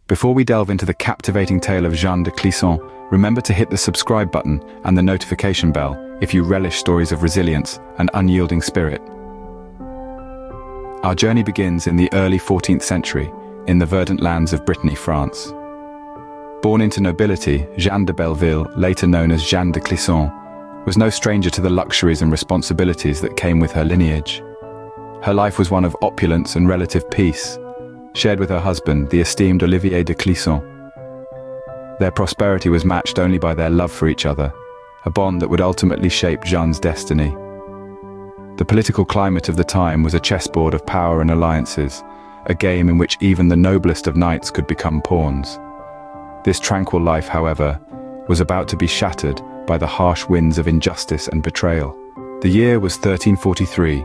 Before we delve into the captivating tale of Jeanne de Clisson, remember to hit the subscribe button and the notification bell if you relish stories of resilience and unyielding spirit. Our journey begins in the early 14th century, in the verdant lands of Brittany, France. Born into nobility, Jeanne de Belleville, later known as Jeanne de Clisson, was no stranger to the luxuries and responsibilities that came with her lineage. Her life was one of opulence and relative peace, shared with her husband, the esteemed Olivier de Clisson. Their prosperity was matched only by their love for each other, a bond that would ultimately shape Jeanne's destiny. The political climate of the time was a chessboard of power and alliances, a game in which even the noblest of knights could become pawns. This tranquil life, however, was about to be shattered by the harsh winds of injustice and betrayal. The year was 1343,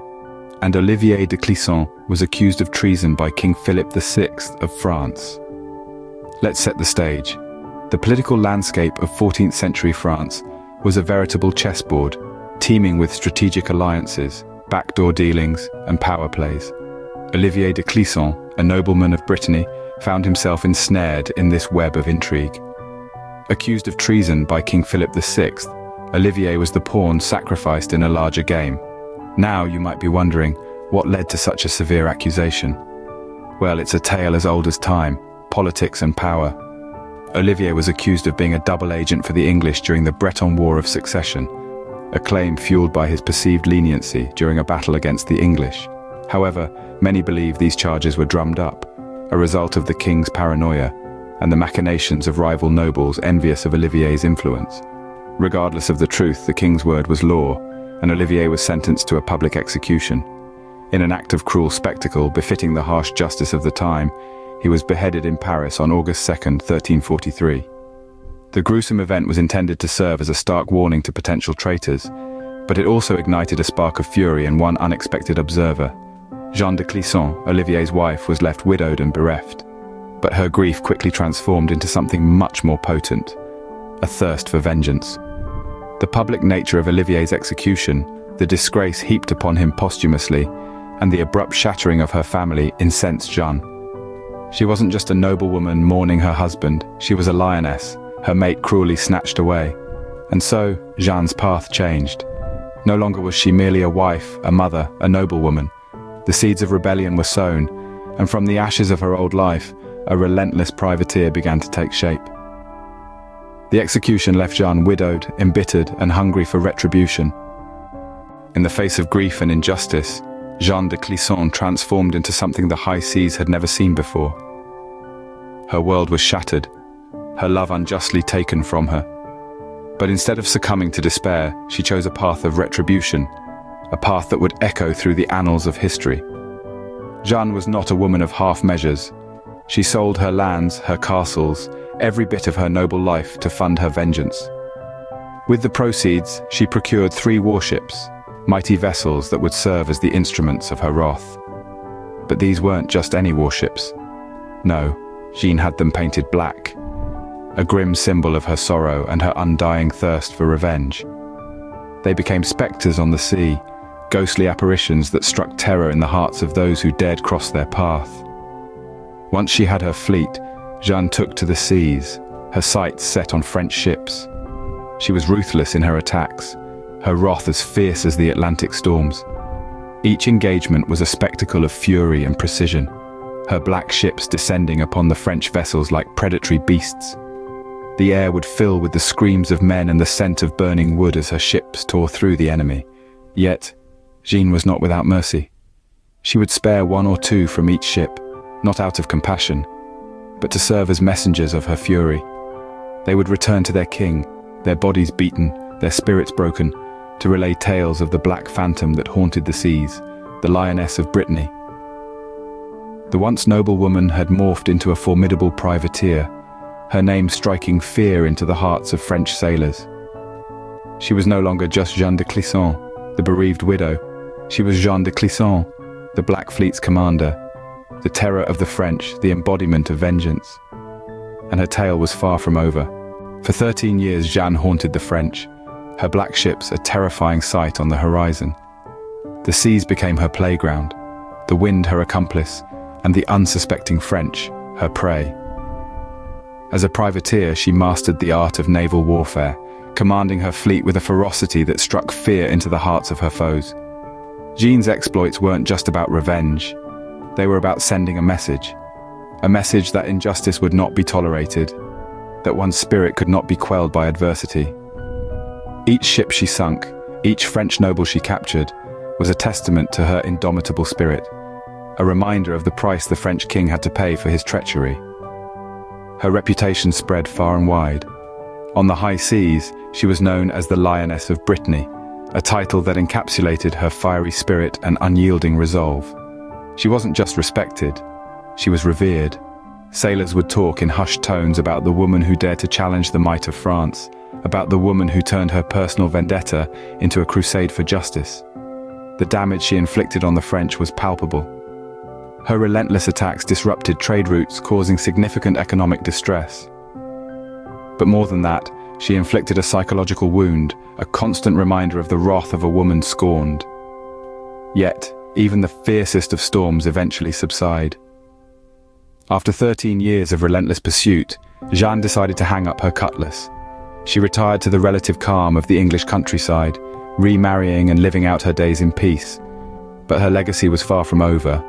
and Olivier de Clisson was accused of treason by King Philip VI of France. Let's set the stage. The political landscape of 14th century France was a veritable chessboard, teeming with strategic alliances, backdoor dealings, and power plays. Olivier de Clisson, a nobleman of Brittany, found himself ensnared in this web of intrigue. Accused of treason by King Philip VI, Olivier was the pawn sacrificed in a larger game. Now you might be wondering, what led to such a severe accusation? Well, it's a tale as old as time, politics and power. Olivier was accused of being a double agent for the English during the Breton War of Succession, a claim fueled by his perceived leniency during a battle against the English. However, many believe these charges were drummed up, a result of the king's paranoia and the machinations of rival nobles envious of Olivier's influence. Regardless of the truth, the king's word was law, and Olivier was sentenced to a public execution. In an act of cruel spectacle befitting the harsh justice of the time, he was beheaded in Paris on August 2nd, 1343. The gruesome event was intended to serve as a stark warning to potential traitors, but it also ignited a spark of fury in one unexpected observer. Jeanne de Clisson, Olivier's wife, was left widowed and bereft. But her grief quickly transformed into something much more potent, a thirst for vengeance. The public nature of Olivier's execution, the disgrace heaped upon him posthumously, and the abrupt shattering of her family incensed Jeanne. She wasn't just a noblewoman mourning her husband, she was a lioness, her mate cruelly snatched away. And so, Jeanne's path changed. No longer was she merely a wife, a mother, a noblewoman. The seeds of rebellion were sown, and from the ashes of her old life, a relentless privateer began to take shape. The execution left Jeanne widowed, embittered, and hungry for retribution. In the face of grief and injustice, Jeanne de Clisson transformed into something the high seas had never seen before. Her world was shattered, her love unjustly taken from her. But instead of succumbing to despair, she chose a path of retribution, a path that would echo through the annals of history. Jeanne was not a woman of half measures. She sold her lands, her castles, every bit of her noble life to fund her vengeance. With the proceeds, she procured 3 warships, mighty vessels that would serve as the instruments of her wrath. But these weren't just any warships. No, Jeanne had them painted black, a grim symbol of her sorrow and her undying thirst for revenge. They became specters on the sea, ghostly apparitions that struck terror in the hearts of those who dared cross their path. Once she had her fleet, Jeanne took to the seas, her sights set on French ships. She was ruthless in her attacks, her wrath as fierce as the Atlantic storms. Each engagement was a spectacle of fury and precision, her black ships descending upon the French vessels like predatory beasts. The air would fill with the screams of men and the scent of burning wood as her ships tore through the enemy. Yet, Jeanne was not without mercy. She would spare 1 or 2 from each ship, not out of compassion, but to serve as messengers of her fury. They would return to their king, their bodies beaten, their spirits broken, to relay tales of the black phantom that haunted the seas, the Lioness of Brittany. The once noble woman had morphed into a formidable privateer, her name striking fear into the hearts of French sailors. She was no longer just Jeanne de Clisson, the bereaved widow. She was Jeanne de Clisson, the Black Fleet's commander, the terror of the French, the embodiment of vengeance. And her tale was far from over. For 13 years, Jeanne haunted the French, her black ships a terrifying sight on the horizon. The seas became her playground, the wind her accomplice, and the unsuspecting French her prey. As a privateer, she mastered the art of naval warfare, commanding her fleet with a ferocity that struck fear into the hearts of her foes. Jeanne's exploits weren't just about revenge. They were about sending a message that injustice would not be tolerated, that one's spirit could not be quelled by adversity. Each ship she sunk, each French noble she captured, was a testament to her indomitable spirit, a reminder of the price the French king had to pay for his treachery. Her reputation spread far and wide. On the high seas, she was known as the Lioness of Brittany, a title that encapsulated her fiery spirit and unyielding resolve. She wasn't just respected, she was revered. Sailors would talk in hushed tones about the woman who dared to challenge the might of France, about the woman who turned her personal vendetta into a crusade for justice. The damage she inflicted on the French was palpable. Her relentless attacks disrupted trade routes, causing significant economic distress. But more than that, she inflicted a psychological wound, a constant reminder of the wrath of a woman scorned. Yet, even the fiercest of storms eventually subside. After 13 years of relentless pursuit, Jeanne decided to hang up her cutlass. She retired to the relative calm of the English countryside, remarrying and living out her days in peace. But her legacy was far from over.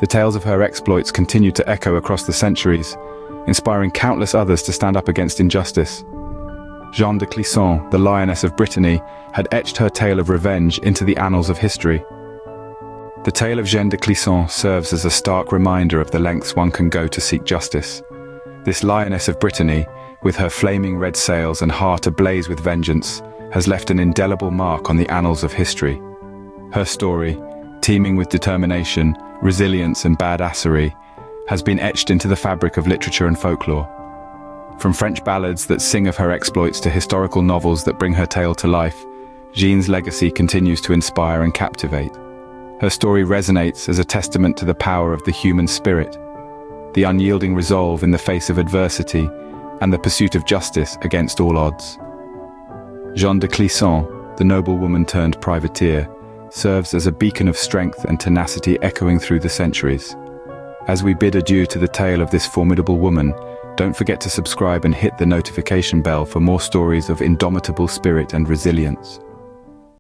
The tales of her exploits continued to echo across the centuries, inspiring countless others to stand up against injustice. Jeanne de Clisson, the Lioness of Brittany, had etched her tale of revenge into the annals of history. The tale of Jeanne de Clisson serves as a stark reminder of the lengths one can go to seek justice. This Lioness of Brittany, with her flaming red sails and heart ablaze with vengeance, has left an indelible mark on the annals of history. Her story, teeming with determination, resilience and badassery, has been etched into the fabric of literature and folklore. From French ballads that sing of her exploits to historical novels that bring her tale to life, Jeanne's legacy continues to inspire and captivate. Her story resonates as a testament to the power of the human spirit, the unyielding resolve in the face of adversity, and the pursuit of justice against all odds. Jeanne de Clisson, the noblewoman turned privateer, serves as a beacon of strength and tenacity echoing through the centuries. As we bid adieu to the tale of this formidable woman, don't forget to subscribe and hit the notification bell for more stories of indomitable spirit and resilience.